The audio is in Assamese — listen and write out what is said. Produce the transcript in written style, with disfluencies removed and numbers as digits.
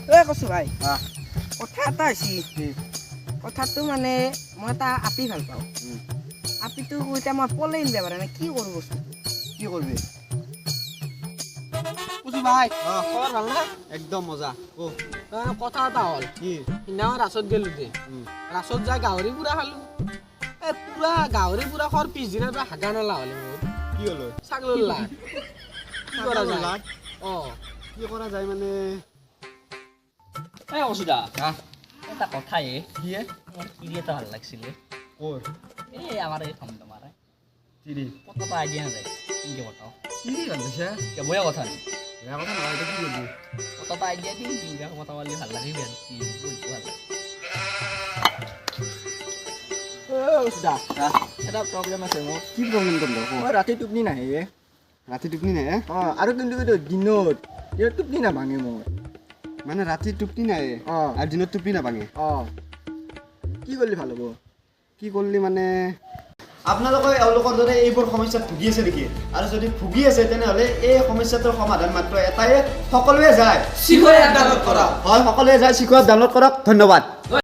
ঐ কচু ভাই কথা এটা হৈছে কথাটো মানে মই এটা আপি ভাল পাওঁ আপিটো এতিয়া মই পলাই নিব পাৰে নাই কি কৰোঁ বস্তু কি কৰবি কুচু ভাই খবৰ ভাল না একদম মজা ও কথা এটা হ'ল কি সিদিনাখন ৰাসত গেলো দে ৰাসত যাই গাহৰি পুৰা খালো পুৰা গাহৰি পুৰা খোৱাৰ পিছদিনাৰ পৰা হাগা নলা হ'লে মোৰ কি হলো ছাগলৰ লাট কি কৰা যায় লাট? কি করা যায় মানে এই অসুদা এটা কথাই কি আমার কিরি এটা ভাল লাগছিলে ওর এই আমার এই থমথমারে চিড়ি কতটা আইডিয়া না যায় ইনকে বটাও চিড়ি বানছে কে বয়া কথা নেই এর কথা নয় এটা কি করবি কতটা আইডিয়া দিন ইনকে কথা বললে ভাল লাগে বেন কি বলতে ভাল লাগে সুধা এটা প্ৰব্লেম আছে মোৰ কি প্ৰবলেম কৰলো মই ৰাতি টোপনি নাহে ৰাতে টুপনি নাই আৰু কিন্তু দিনত টোপনি নাভাঙে মোৰ মানে ৰাতে টুপনি নাই অঁ আৰ দিনত টুপনি না ভাঙে কি কৰিলে ভাল হ'ব কি কৰলি মানে আপোনালোকে এওঁলোকৰ দৰে এইবোৰ সমস্যাত ভুগি আছে নেকি আৰু যদি ভুগি আছে তেনেহ'লে এই সমস্যাটোৰ সমাধান মাত্ৰ এটাই সকলোৱে যায় চিকয়া ডাউনলোড কৰা হয় সকলোৱে যায় চিকয়া ডাউনলোড কৰক ধন্যবাদ